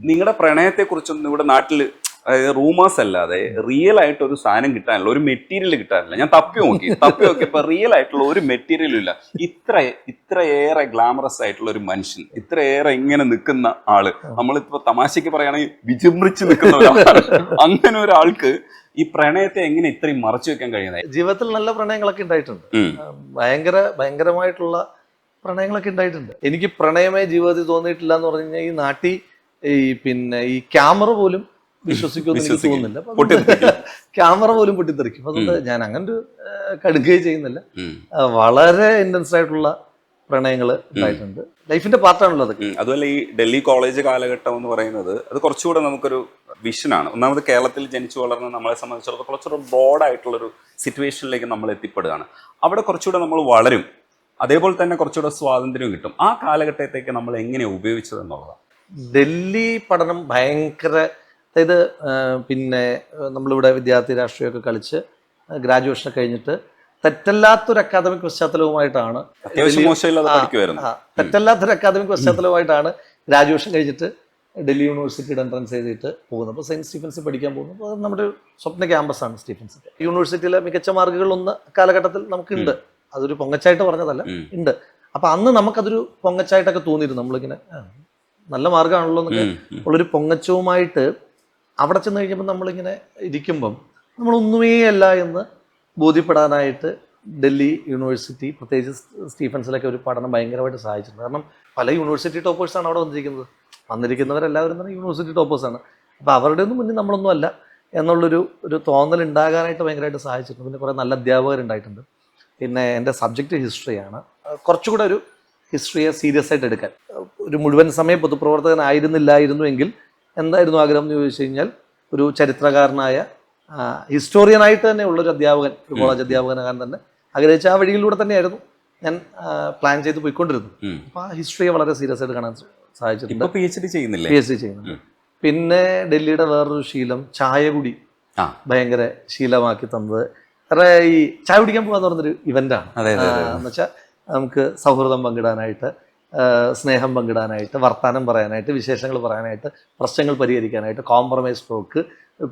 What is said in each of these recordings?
നിങ്ങളുടെ പ്രണയത്തെ കുറിച്ചൊന്നും ഇവിടെ നാട്ടിൽ അതായത് റൂമേഴ്സ് അല്ലാതെ റിയൽ ആയിട്ട് ഒരു സാധനം കിട്ടാനില്ല, ഒരു മെറ്റീരിയൽ കിട്ടാനില്ല. ഞാൻ തപ്പി നോക്കിയപ്പോ റിയൽ ആയിട്ടുള്ള ഒരു മെറ്റീരിയലും ഇല്ല. ഇത്രയേറെ ഗ്ലാമറസ് ആയിട്ടുള്ള ഒരു മനുഷ്യൻ, ഇത്രയേറെ ഇങ്ങനെ നിൽക്കുന്ന ആള്, നമ്മളിപ്പോ തമാശക്ക് പറയുകയാണെങ്കിൽ വിജൃംഭിച്ച് നിൽക്കുന്ന ഒരാളാണ്. അങ്ങനെ ഒരാൾക്ക് ഈ പ്രണയത്തെ എങ്ങനെ ഇത്രയും മറച്ചു വെക്കാൻ കഴിയുന്നത്? ജീവിതത്തിൽ നല്ല പ്രണയങ്ങളൊക്കെ ഉണ്ടായിട്ടുണ്ട്, ഭയങ്കരമായിട്ടുള്ള പ്രണയങ്ങളൊക്കെ ഉണ്ടായിട്ടുണ്ട്. എനിക്ക് പ്രണയമേ ജീവിതത്തിൽ തോന്നിയിട്ടില്ല എന്ന് പറഞ്ഞു കഴിഞ്ഞാൽ ഈ നാട്ടിൽ ഈ ക്യാമറ പോലും വിശ്വസിക്കുമെന്ന് എനിക്ക് തോന്നുന്നില്ല. ക്യാമറ പോലും പൊട്ടിത്തെറിക്കും. അതുകൊണ്ട് ഞാൻ അങ്ങനെ ഒരു കടുക്കുകയും ചെയ്യുന്നില്ല. വളരെ ഇന്റൻസ് ആയിട്ടുള്ള പ്രണയങ്ങൾ ഉണ്ടായിട്ടുണ്ട്. ലൈഫിന്റെ പാർട്ടാണല്ലോ അതൊക്കെ. അതുപോലെ ഈ ഡൽഹി കോളേജ് കാലഘട്ടം എന്ന് പറയുന്നത് അത് കുറച്ചുകൂടെ നമുക്കൊരു വിഷനാണ്. ഒന്നാമത് കേരളത്തിൽ ജനിച്ചു വളർന്ന നമ്മളെ സംബന്ധിച്ചിടത്തോളം കുറച്ചുകൂടെ ബ്രോഡായിട്ടുള്ളൊരു സിറ്റുവേഷനിലേക്ക് നമ്മൾ എത്തിപ്പെടുകയാണ്. അവിടെ കുറച്ചുകൂടെ നമ്മൾ വളരും, അതേപോലെ തന്നെ കുറച്ചുകൂടെ സ്വാതന്ത്ര്യം കിട്ടും. ആ കാലഘട്ടത്തേക്ക് നമ്മൾ എങ്ങനെയാണ് ഉപയോഗിച്ചത് എന്നുള്ളതാണ്. ഡൽഹി പഠനം ഭയങ്കര, അതായത് നമ്മളിവിടെ വിദ്യാർത്ഥി രാഷ്ട്രീയമൊക്കെ കളിച്ച് ഗ്രാജുവേഷൻ കഴിഞ്ഞിട്ട് തെറ്റല്ലാത്തൊരു അക്കാദമിക് പശ്ചാത്തലവുമായിട്ടാണ് ഗ്രാജുവേഷൻ കഴിഞ്ഞിട്ട് ഡൽഹി യൂണിവേഴ്സിറ്റിയുടെ എൻട്രൻസ് ചെയ്തിട്ട് പോകുന്നത്. അപ്പോൾ സെയിൻറ്റ് സ്റ്റീഫൻസിൽ പഠിക്കാൻ പോകുന്നു. അപ്പോൾ അത് നമ്മുടെ സ്വപ്ന ക്യാമ്പസാണ് സ്റ്റീഫൻസ്. യൂണിവേഴ്സിറ്റിയിലെ മികച്ച മാർക്കുകളൊന്ന് കാലഘട്ടത്തിൽ നമുക്കുണ്ട്. അതൊരു പൊങ്ങച്ചായിട്ട് പറഞ്ഞതല്ല, ഉണ്ട്. അപ്പം അന്ന് നമുക്കതൊരു പൊങ്ങച്ചായിട്ടൊക്കെ തോന്നിയിരുന്നു. നമ്മളിങ്ങനെ നല്ല മാർഗ്ഗമാണല്ലോ എന്നൊക്കെ ഉള്ളൊരു പൊങ്ങച്ചവുമായിട്ട് അവിടെ ചെന്ന് കഴിഞ്ഞപ്പോൾ നമ്മളിങ്ങനെ ഇരിക്കുമ്പം നമ്മളൊന്നുമേ അല്ല എന്ന് ബോധ്യപ്പെടാനായിട്ട് ഡൽഹി യൂണിവേഴ്സിറ്റി, പ്രത്യേകിച്ച് സ്റ്റീഫൻസിലൊക്കെ ഒരു പഠനം ഭയങ്കരമായിട്ട് സഹായിച്ചിട്ടുണ്ട്. കാരണം പല യൂണിവേഴ്സിറ്റി ടോപ്പേഴ്സാണ് അവിടെ വന്നിരിക്കുന്നവരെല്ലാവരും തന്നെ യൂണിവേഴ്സിറ്റി ടോപ്പേഴ്സാണ്. അപ്പോൾ അവരുടെ ഒന്നും മുന്നിൽ നമ്മളൊന്നും അല്ല എന്നുള്ളൊരു തോന്നൽ ഉണ്ടാകാനായിട്ട് ഭയങ്കരമായിട്ട് സഹായിച്ചിട്ടുണ്ട്. പിന്നെ കുറേ നല്ല അധ്യാപകരുണ്ടായിട്ടുണ്ട്. പിന്നെ എൻ്റെ സബ്ജക്റ്റ് ഹിസ്റ്ററിയാണ്. കുറച്ചുകൂടെ ഒരു ഹിസ്റ്ററിയെ സീരിയസ് ആയിട്ട് എടുക്കാൻ, ഒരു മുഴുവൻ സമയ പൊതുപ്രവർത്തകനായിരുന്നില്ലായിരുന്നുവെങ്കിൽ എന്തായിരുന്നു ആഗ്രഹം എന്ന് ചോദിച്ചു കഴിഞ്ഞാൽ ഒരു ചരിത്രകാരനായ ഹിസ്റ്റോറിയനായിട്ട് തന്നെ ഉള്ളൊരു അധ്യാപകൻ, ഒരു കോളേജ് അധ്യാപകനാകാൻ തന്നെ ആഗ്രഹിച്ച ആ വഴിയിലൂടെ തന്നെയായിരുന്നു ഞാൻ പ്ലാൻ ചെയ്ത് പോയിക്കൊണ്ടിരുന്നത്. അപ്പോൾ ആ ഹിസ്റ്ററിയെ വളരെ സീരിയസ് ആയിട്ട് കാണാൻ സാധിച്ചിട്ടുണ്ട്. PhD ചെയ്യുന്നുണ്ട്. പിന്നെ ഡൽഹിയുടെ വേറൊരു ശീലം ചായ കുടി ഭയങ്കര ശീലമാക്കി തന്നത്. കാരണം ഈ ചായ കുടിക്കാൻ പോകാന്ന് പറഞ്ഞൊരു ഇവൻ്റാണ്. എന്നുവെച്ചാൽ നമുക്ക് സൗഹൃദം പങ്കിടാനായിട്ട്, സ്നേഹം പങ്കിടാനായിട്ട്, വർത്തമാനം പറയാനായിട്ട്, വിശേഷങ്ങൾ പറയാനായിട്ട്, പ്രശ്നങ്ങൾ പരിഹരിക്കാനായിട്ട്, കോംപ്രമൈസ് ടോക്ക്,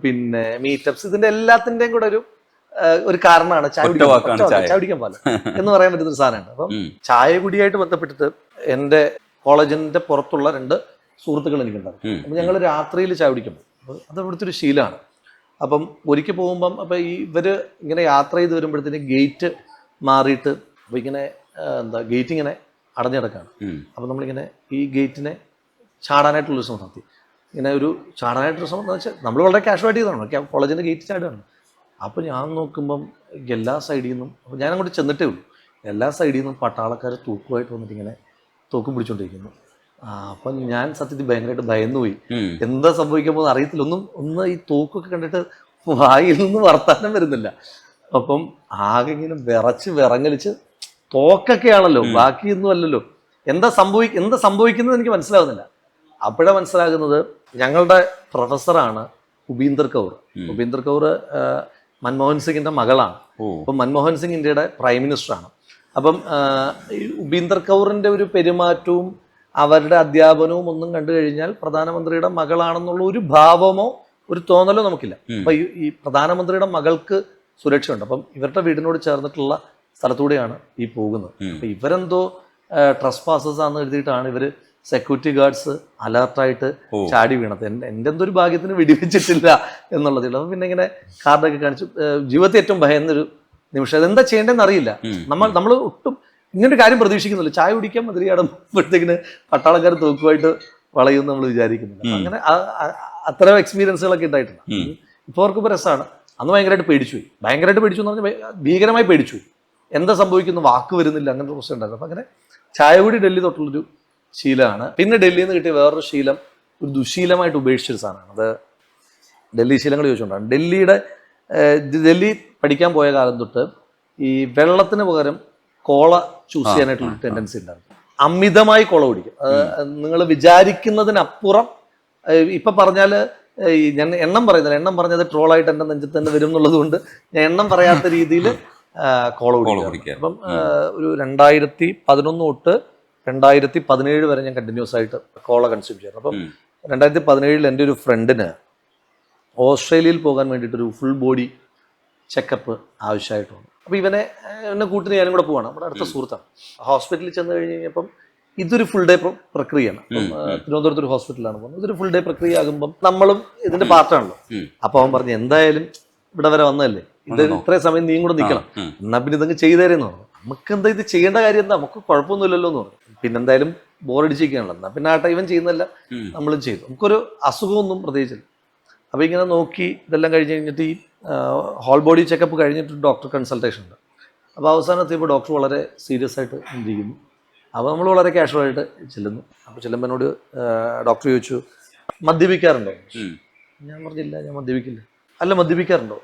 പിന്നെ മീറ്റപ്സ്, ഇതിൻ്റെ എല്ലാത്തിൻ്റെയും കൂടെ ഒരു കാരണമാണ് ചായ കുടിക്കാൻ പോലെ എന്ന് പറയാൻ പറ്റുന്നൊരു സാധനമാണ്. അപ്പം ചായ കുടിയായിട്ട് ബന്ധപ്പെട്ടിട്ട് എൻ്റെ കോളേജിൻ്റെ പുറത്തുള്ള 2 സുഹൃത്തുക്കൾ എനിക്കുണ്ടാകും. അപ്പം ഞങ്ങൾ രാത്രിയിൽ ചായ കുടിക്കാൻ പോകും. അപ്പോൾ അത് ഇവിടുത്തെ ഒരു ശീലമാണ്. അപ്പം ഒരിക്കൽ പോകുമ്പം അപ്പം ഇവർ ഇങ്ങനെ യാത്ര ചെയ്ത് വരുമ്പോഴത്തേന് ഗേറ്റ് മാറിയിട്ട് അപ്പോൾ ഇങ്ങനെ ഗേറ്റ് ഇങ്ങനെ അടഞ്ഞു കിടക്കുകയാണ്. അപ്പം നമ്മളിങ്ങനെ ഈ ഗേറ്റിനെ ചാടാനായിട്ടുള്ളൊരു ശ്രമം നടത്തി. ഇങ്ങനെ ഒരു ചാടാനായിട്ടൊരു ശ്രമം എന്ന് വെച്ചാൽ നമ്മൾ വളരെ കാഷ്വാലിറ്റി ചെയ്തതാണ്, കോളേജിൻ്റെ ഗേറ്റ് ചാടുകയാണ്. അപ്പോൾ ഞാൻ നോക്കുമ്പം എല്ലാ സൈഡിൽ നിന്നും, അപ്പോൾ ഞാൻ അങ്ങോട്ട് ചെന്നിട്ടേ ഉള്ളൂ, എല്ലാ സൈഡിൽ നിന്നും പട്ടാളക്കാർ തൂക്കുമായിട്ട് വന്നിട്ട് ഇങ്ങനെ തൂക്കും പിടിച്ചുകൊണ്ടിരിക്കുന്നു. അപ്പം ഞാൻ സത്യത്തിൽ ഭയങ്കരമായിട്ട് ഭയന്നുപോയി. എന്താ സംഭവിക്കാൻ പോകുന്നത് അറിയത്തില്ല. ഒന്ന് ഈ തൂക്കൊക്കെ കണ്ടിട്ട് വായിൽ നിന്ന് വർത്താനം വരുന്നില്ല. അപ്പം ആകെ ഇങ്ങനെ വിറങ്ങലിച്ച് തോക്കൊക്കെയാണല്ലോ, ബാക്കിയൊന്നും അല്ലല്ലോ, എന്താ സംഭവിക്കുന്നത് എനിക്ക് മനസ്സിലാകുന്നില്ല. അപ്പോഴാണ് മനസ്സിലാകുന്നത് ഞങ്ങളുടെ പ്രൊഫസറാണ് ഉപീന്ദർ കൗർ. ഉപീന്ദർ കൗർ മൻമോഹൻ സിംഗിന്റെ മകളാണ്. അപ്പം മൻമോഹൻ സിംഗ് ഇന്ത്യയുടെ പ്രൈം മിനിസ്റ്ററാണ്. അപ്പം ഉപീന്ദർ കൗറിന്റെ ഒരു പെരുമാറ്റവും അവരുടെ അധ്യാപനവും ഒന്നും കണ്ടു കഴിഞ്ഞാൽ പ്രധാനമന്ത്രിയുടെ മകളാണെന്നുള്ള ഒരു ഭാവമോ ഒരു തോന്നലോ നമുക്കില്ല. അപ്പൊ ഈ പ്രധാനമന്ത്രിയുടെ മകൾക്ക് സുരക്ഷയുണ്ട്. അപ്പം ഇവരുടെ വീടിനോട് ചേർന്നിട്ടുള്ള സ്ഥലത്തൂടെയാണ് ഈ പോകുന്നത്. അപ്പൊ ഇവരെന്തോ ട്രസ്പാസേഴ്സ് ആണെന്ന് എഴുതിയിട്ടാണ് ഇവര് സെക്യൂരിറ്റി ഗാർഡ്സ് അലർട്ടായിട്ട് ചാടി വീണത്. എൻ്റെ എന്തൊരു ഭാഗ്യത്തിന് വെടിവെച്ചിട്ടില്ല എന്നുള്ളതില്ല. അപ്പം പിന്നെ ഇങ്ങനെ കാർഡൊക്കെ കാണിച്ചു. ജീവിതത്തിൽ ഏറ്റവും ഭയന്നൊരു നിമിഷം. അതെന്താ ചെയ്യേണ്ടതെന്ന് അറിയില്ല. നമ്മൾ ഒട്ടും ഇങ്ങനൊരു കാര്യം പ്രതീക്ഷിക്കുന്നില്ല. ചായ കുടിക്കാൻ മതിരിയാടുമ്പോഴത്തേക്കിന് പട്ടാളക്കാർ തോക്കുമായിട്ട് വളയുമെന്ന് നമ്മൾ വിചാരിക്കുന്നില്ല. അങ്ങനെ അത്തരം എക്സ്പീരിയൻസുകളൊക്കെ ഉണ്ടായിട്ടുണ്ട്. ഇപ്പോൾ ഓർക്കുമ്പോൾ രസമാണ്. അന്ന് ഭയങ്കരമായിട്ട് പേടിച്ചു എന്ന് പറഞ്ഞാൽ ഭീകരമായി പേടിച്ചു. എന്താ സംഭവിക്കുന്നു, വാക്ക് വരുന്നില്ല, അങ്ങനത്തെ പ്രശ്നം ഉണ്ടായിരുന്നു. അപ്പം അങ്ങനെ ചായ കൂടി ഡൽഹി തൊട്ടുള്ളൊരു ശീലമാണ്. പിന്നെ ഡൽഹിയിൽ നിന്ന് കിട്ടിയ വേറൊരു ശീലം ഒരു ദുശീലമായിട്ട് ഉപേക്ഷിച്ചൊരു സാധനമാണ്. അത് ഡൽഹി ശീലങ്ങൾ ചോദിച്ചുകൊണ്ടാണ്. ഡൽഹി പഠിക്കാൻ പോയ കാലം തൊട്ട് ഈ വെള്ളത്തിന് പകരം കോള ചൂസ് ചെയ്യാനായിട്ടുള്ള ടെൻഡൻസി ഉണ്ടായിരുന്നു. അമിതമായി കോള കുടിക്കും. നിങ്ങൾ വിചാരിക്കുന്നതിനപ്പുറം. ഇപ്പം പറഞ്ഞാൽ ഞാൻ എണ്ണം പറയുന്നില്ല, എണ്ണം പറഞ്ഞത് ട്രോളായിട്ട് എൻ്റെ നെഞ്ചത്ത് തന്നെ വരും എന്നുള്ളത് കൊണ്ട് ഞാൻ എണ്ണം പറയാത്ത രീതിയിൽ കോള കുടിക്കും. അപ്പം ഒരു 2011 തൊട്ട് 2017 വരെ ഞാൻ കണ്ടിന്യൂസ് ആയിട്ട് കോള കൺസ്യൂം ചെയ്യുന്നു. അപ്പം 2017 എൻ്റെ ഒരു ഫ്രണ്ടിന് ഓസ്ട്രേലിയയിൽ പോകാൻ വേണ്ടിയിട്ടൊരു ഫുൾ ബോഡി ചെക്കപ്പ് ആവശ്യമായിട്ട് വന്നു. അപ്പോൾ എന്നെ കൂട്ടിന് ഞാനും കൂടെ പോവാണ്, നമ്മുടെ അടുത്ത സുഹൃത്താണ്. ഹോസ്പിറ്റലിൽ ചെന്ന് കഴിഞ്ഞ് കഴിഞ്ഞപ്പം ഇതൊരു ഫുൾ ഡേ പ്രക്രിയയാണ്. തിരുവനന്തപുരത്ത് ഒരു ഹോസ്പിറ്റലാണ് പോകുന്നത്. ഇതൊരു ഫുൾ ഡേ പ്രക്രിയ ആകുമ്പം നമ്മളും ഇതിന്റെ പാർട്ടാണല്ലോ. അപ്പോൾ അവൻ പറഞ്ഞു, എന്തായാലും ഇവിടെ വരെ വന്നതല്ലേ, ഇത് ഇത്രയും സമയം നീയും കൂടെ നിൽക്കണം, എന്നാ പിന്നെ ഇതങ്ങ് ചെയ്തേരെന്ന് പറഞ്ഞു. നമുക്ക് എന്താ ഇത് ചെയ്യേണ്ട കാര്യം എന്താ, നമുക്ക് കുഴപ്പമൊന്നുമില്ലല്ലോ എന്ന് പറഞ്ഞു. പിന്നെ എന്തായാലും ബോറടിച്ചിരിക്കുകയാണല്ലോ, എന്നാൽ പിന്നെ ആട്ടെ ഇവൻ ചെയ്യുന്നതല്ല നമ്മളും ചെയ്തു. നമുക്കൊരു അസുഖമൊന്നും പ്രത്യേകിച്ചില്ല. അപ്പോൾ ഇങ്ങനെ നോക്കി ഇതെല്ലാം കഴിഞ്ഞ് കഴിഞ്ഞിട്ട് ഈ ഹോൾ ബോഡി ചെക്കപ്പ് കഴിഞ്ഞിട്ട് ഡോക്ടർ കൺസൾട്ടേഷൻ ഉണ്ട്. അപ്പോൾ അവസാനത്തെപ്പോൾ ഡോക്ടർ വളരെ സീരിയസ് ആയിട്ട് ഇരിക്കുന്നു. അപ്പോൾ നമ്മൾ വളരെ കാഷ്വലായിട്ട് ചെല്ലുന്നു. അപ്പോൾ ചെല്ലുമ്പോൾ എന്നോട് ഡോക്ടർ ചോദിച്ചു, മദ്യപിക്കാറുണ്ടോ? ഞാൻ പറഞ്ഞില്ല, ഞാൻ മദ്യപിക്കില്ല. അല്ല, മദ്യപിക്കാറുണ്ടോ?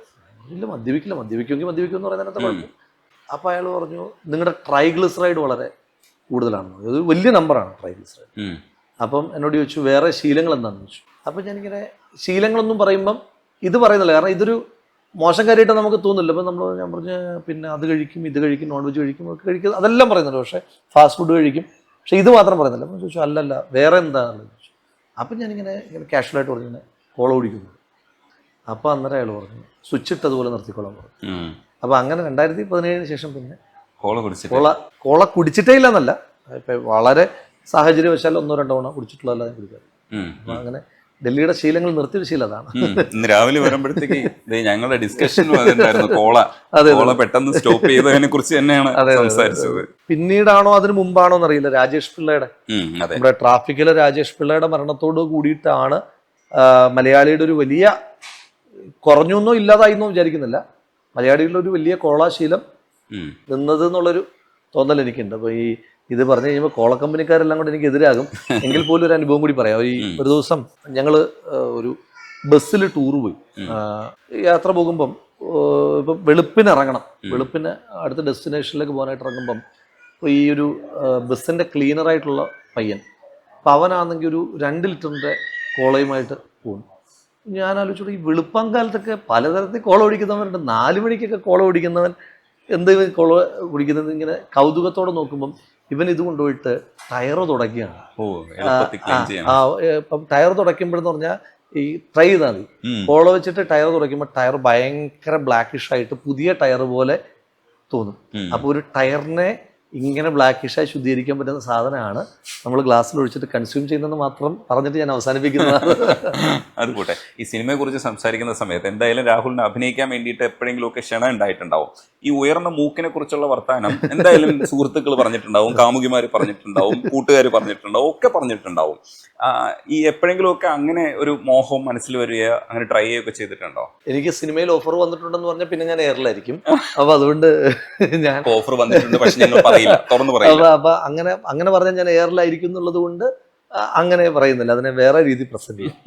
ഇല്ല, മദ്യപിക്കുമെങ്കിൽ മദ്യപിക്കുമെന്ന് പറയുന്നതിനകത്ത് കുഴപ്പം. അപ്പോൾ അയാൾ പറഞ്ഞു, നിങ്ങളുടെ ട്രൈഗ്ലിസറൈഡ് വളരെ കൂടുതലാണെന്ന്. അത് വലിയ നമ്പറാണ് ട്രൈഗ്ലിസറൈഡ്. അപ്പം എന്നോട് ചോദിച്ചു, വേറെ ശീലങ്ങൾ എന്താണെന്ന് ചോദിച്ചു. അപ്പം ഞാനിങ്ങനെ ശീലങ്ങളൊന്നും പറയുമ്പം ഇത് പറയുന്നില്ല, കാരണം ഇതൊരു മോശം കാര്യമായിട്ട് നമുക്ക് തോന്നില്ല. അപ്പം ഞാൻ പറഞ്ഞ്, പിന്നെ അത് കഴിക്കും, ഇത് കഴിക്കും, നോൺ വെജ് കഴിക്കും, ഒക്കെ കഴിക്കും, അതെല്ലാം പറയുന്നുണ്ട്. പക്ഷേ ഫാസ്റ്റ് ഫുഡ് കഴിക്കും, പക്ഷേ ഇത് മാത്രം പറയുന്നില്ല. അപ്പം ചോദിച്ചു, അല്ലല്ല വേറെ എന്താണെന്ന് ചോദിച്ചു. അപ്പം ഞാനിങ്ങനെ കാഷ്വലായിട്ട് പറഞ്ഞു, ഇങ്ങനെ കോള കുടിക്കുന്നു. അപ്പോൾ അന്നേരം അയാൾ പറഞ്ഞു, സ്വിച്ച് ഇട്ടതുപോലെ നിർത്തിക്കോളാൻ പറഞ്ഞു. അപ്പോൾ അങ്ങനെ 2017 ശേഷം പിന്നെ കോള കുടിച്ചിട്ടേ ഇല്ല എന്നല്ല, ഇപ്പം വളരെ സാഹചര്യവശാൽ 1-2 തവണ കുടിച്ചിട്ടുള്ളതല്ല ഞാൻ കുടിക്കാറ്. അപ്പം അങ്ങനെ ഡൽഹിയുടെ ശീലങ്ങൾ നിർത്തിയൊരു ശീലം അതാണ്. ഇന്ന് രാവിലെ വരുമ്പോഴത്തേക്ക് ഞങ്ങളുടെ ഡിസ്കഷൻ കോള പെട്ടെന്ന് സ്റ്റോപ്പ് ചെയ്തതിനെ കുറിച്ച് തന്നെയാണ് സംസാരിച്ചത്. പിന്നീടാണോ അതിന് മുമ്പാണോ എന്നറിയില്ല, രാജേഷ് പിള്ളയുടെ, നമ്മുടെ ട്രാഫിക്കിലെ രാജേഷ് പിള്ളയുടെ മരണത്തോട് കൂടിയിട്ടാണ് മലയാളിയുടെ ഒരു വലിയ, കുറഞ്ഞൊന്നോ ഇല്ലാതായിന്നോ വിചാരിക്കുന്നില്ല, മലയാളികളുടെ ഒരു വലിയ കോളാശീലം നിന്നത് എന്നുള്ളൊരു തോന്നൽ എനിക്കുണ്ട്. അപ്പോൾ ഇത് പറഞ്ഞു കഴിയുമ്പോൾ കോള കമ്പനിക്കാരെല്ലാം കൂടെ എനിക്ക് എതിരാകും. എങ്കിൽ പോലും ഒരു അനുഭവം കൂടി പറയാം. ഒരു ദിവസം ഞങ്ങൾ ഒരു ബസ്സിൽ ടൂർ പോയി. യാത്ര പോകുമ്പം ഇപ്പം വെളുപ്പിന് ഇറങ്ങണം, വെളുപ്പിന് അടുത്ത ഡെസ്റ്റിനേഷനിലേക്ക് പോകാനായിട്ട് ഇറങ്ങുമ്പം ഈ ഒരു ബസ്സിൻ്റെ ക്ലീനറായിട്ടുള്ള പയ്യൻ, അപ്പം അവനാണെങ്കിൽ ഒരു 2 ലിറ്ററിൻ്റെ കോളയുമായിട്ട് പോകുന്നു. ഞാൻ ആലോചിച്ചോളൂ, ഈ വെളുപ്പാങ്കാലത്തൊക്കെ പലതരത്തിൽ കോള കുടിക്കുന്നവരുണ്ട്. 4 മണിക്കൊക്കെ കോള കുടിക്കുന്നവൻ എന്തെങ്കിലും കോള കുടിക്കുന്നത് ഇങ്ങനെ കൗതുകത്തോടെ നോക്കുമ്പം ഇവൻ ഇത് കൊണ്ടുപോയിട്ട് ടയറ് തുടയ്ക്കുകയാണ്. ഇപ്പം ടയർ തുടയ്ക്കുമ്പോഴെന്ന് പറഞ്ഞാൽ ഈ ട്രൈ ചെയ്താൽ മതി, കോള വെച്ചിട്ട് ടയർ തുടയ്ക്കുമ്പോൾ ടയർ ഭയങ്കര ബ്ലാക്കിഷ് ആയിട്ട് പുതിയ ടയർ പോലെ തോന്നും. അപ്പോൾ ഒരു ടയറിനെ ഇങ്ങനെ ബ്ലാക്കിഷായി ശുദ്ധീകരിക്കാൻ പറ്റുന്ന സാധനമാണ് നമ്മൾ ഗ്ലാസ്സിൽ ഒഴിച്ചിട്ട് കൺസ്യൂം ചെയ്യുന്നത് മാത്രം പറഞ്ഞിട്ട് ഞാൻ അവസാനിപ്പിക്കുന്നതാണ്. അത് പോട്ടെ, ഈ സിനിമയെ കുറിച്ച് സംസാരിക്കുന്ന സമയത്ത് എന്തായാലും രാഹുലിന് അഭിനയിക്കാൻ വേണ്ടിയിട്ട് എപ്പോഴെങ്കിലുമൊക്കെ ക്ഷണം ഉണ്ടായിട്ടുണ്ടാവും. ഈ ഉയർന്ന മൂക്കിനെ കുറിച്ചുള്ള വർത്താനം എന്തായാലും സുഹൃത്തുക്കൾ പറഞ്ഞിട്ടുണ്ടാവും, കാമുകിമാർ പറഞ്ഞിട്ടുണ്ടാവും, കൂട്ടുകാർ പറഞ്ഞിട്ടുണ്ടാവും, ഒക്കെ പറഞ്ഞിട്ടുണ്ടാവും. ഈ എപ്പോഴെങ്കിലുമൊക്കെ അങ്ങനെ ഒരു മോഹം മനസ്സിൽ വരികയോ അങ്ങനെ ട്രൈ ചെയ്യുകയൊക്കെ ചെയ്തിട്ടുണ്ടോ? എനിക്ക് സിനിമയിൽ ഓഫർ വന്നിട്ടുണ്ടെന്ന് പറഞ്ഞാൽ പിന്നെ ഞാൻ എയറിലായിരിക്കും. അപ്പൊ അതുകൊണ്ട് ഞാൻ ഓഫർ വന്നിട്ടുണ്ട്, പക്ഷെ ഞങ്ങൾ പറയില്ല, തുറന്നു പറയില്ല. അപ്പൊ അങ്ങനെ പറഞ്ഞാൽ ഞാൻ എയറിലായിരിക്കും എന്നുള്ളത് കൊണ്ട് അങ്ങനെ പറയുന്നില്ല, അതിനെ വേറെ രീതി പ്രസന്റ് ചെയ്യും.